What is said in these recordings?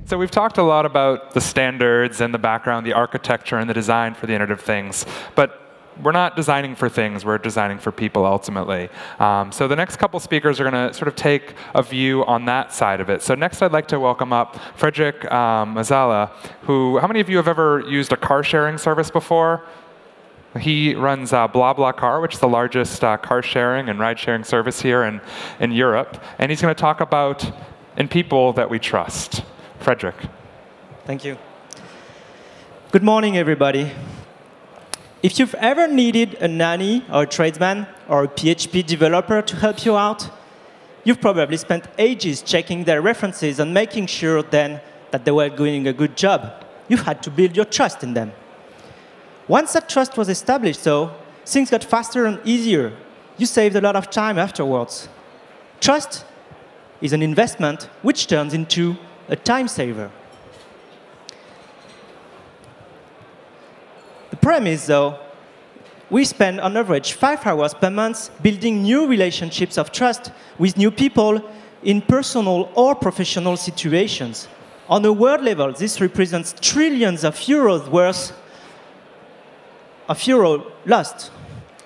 So we've talked a lot about the standards and the background, the architecture and the design for the Internet of Things. But we're not designing for things, we're designing for people ultimately. So the next couple speakers are going to sort of take a view on that side of it. So next I'd like to welcome up Frederic Mazzella, how many of you have ever used a car sharing service before? He runs BlaBlaCar, which is the largest car sharing and ride sharing service here in Europe. And he's going to talk about people that we trust. Frederic. Thank you. Good morning, everybody. If you've ever needed a nanny or a tradesman or a PHP developer to help you out, you've probably spent ages checking their references and making sure then that they were doing a good job. You had to build your trust in them. Once that trust was established, though, things got faster and easier. You saved a lot of time afterwards. Trust is an investment which turns into a time saver. The problem is, though, we spend on average 5 hours per month building new relationships of trust with new people in personal or professional situations. On a world level, this represents trillions of euros worth of euro lost.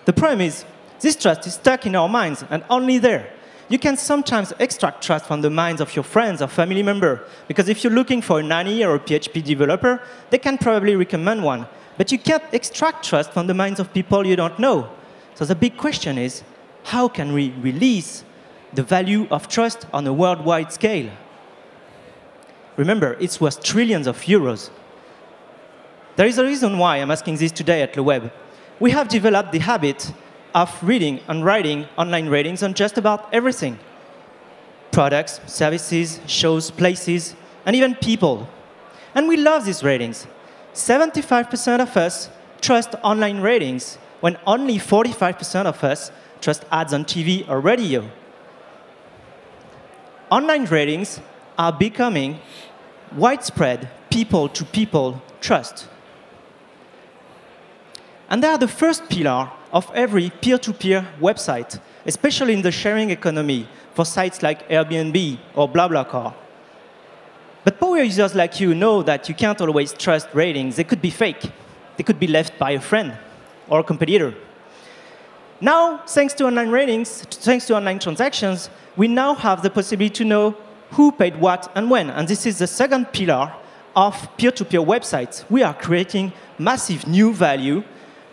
The problem is, this trust is stuck in our minds and only there. You can sometimes extract trust from the minds of your friends or family member, because if you're looking for a nanny or a PHP developer, they can probably recommend one. But you can't extract trust from the minds of people you don't know. So the big question is, how can we release the value of trust on a worldwide scale? Remember, it's worth trillions of euros. There is a reason why I'm asking this today at LeWeb. We have developed the habit of reading and writing online ratings on just about everything. Products, services, shows, places, and even people. And we love these ratings. 75% of us trust online ratings, when only 45% of us trust ads on TV or radio. Online ratings are becoming widespread people-to-people trust. And they are the first pillar of every peer-to-peer website, especially in the sharing economy for sites like Airbnb or BlaBlaCar. But power users like you know that you can't always trust ratings. They could be fake. They could be left by a friend or a competitor. Now, thanks to online ratings, thanks to online transactions, we now have the possibility to know who paid what and when. And this is the second pillar of peer-to-peer websites. We are creating massive new value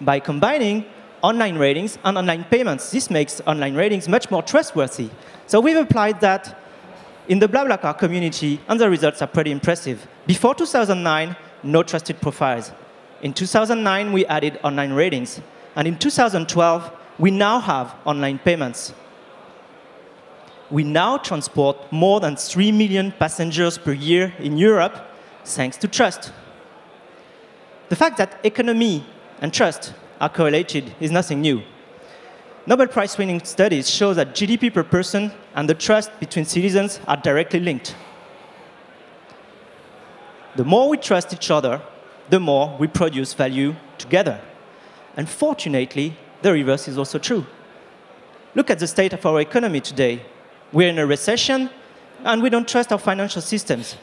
by combining online ratings and online payments. This makes online ratings much more trustworthy. So we've applied that in the BlaBlaCar community, and the results are pretty impressive. Before 2009, no trusted profiles. In 2009, we added online ratings. And in 2012, we now have online payments. We now transport more than 3 million passengers per year in Europe, thanks to trust. The fact that economy and trust are correlated is nothing new. Nobel Prize-winning studies show that GDP per person and the trust between citizens are directly linked. The more we trust each other, the more we produce value together. And fortunately, the reverse is also true. Look at the state of our economy today. We're in a recession, and we don't trust our financial systems.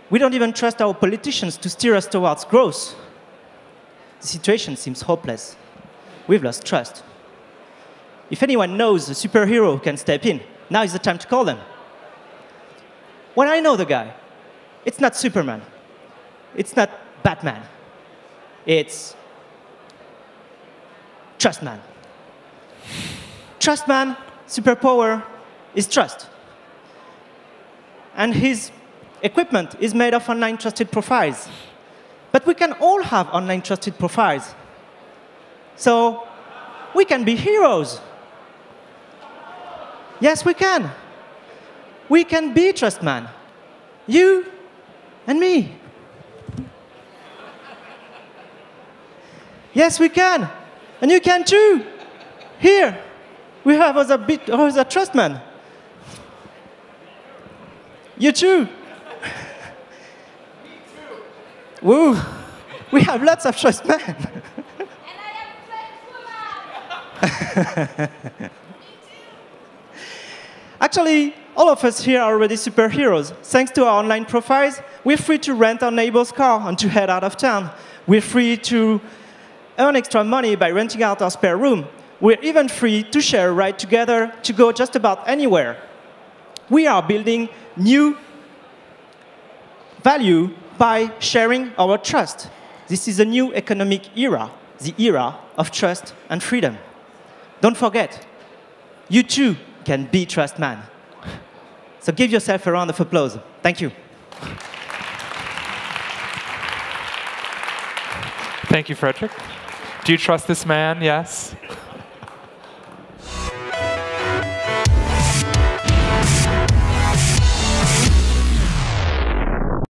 We don't even trust our politicians to steer us towards growth. The situation seems hopeless. We've lost trust. If anyone knows a superhero who can step in, now is the time to call them. Well, I know the guy. It's not Superman. It's not Batman. It's Trustman. Trustman, superpower, is trust. And his equipment is made of online trusted profiles. But we can all have online trusted profiles. So we can be heroes. Yes, we can. We can be Trustman. You and me. Yes, we can. And you can too. Here, we have other Trustman. You too. Woo! We have lots of Trustmen. And I am a Trustwoman. Actually, All of us here are already superheroes. Thanks to our online profiles, we're free to rent our neighbor's car and to head out of town. We're free to earn extra money by renting out our spare room. We're even free to share a ride together to go just about anywhere. We are building new value by sharing our trust. This is a new economic era, the era of trust and freedom. Don't forget, you too can be Trust Man. So give yourself a round of applause. Thank you. Thank you, Frederic. Do you trust this man? Yes?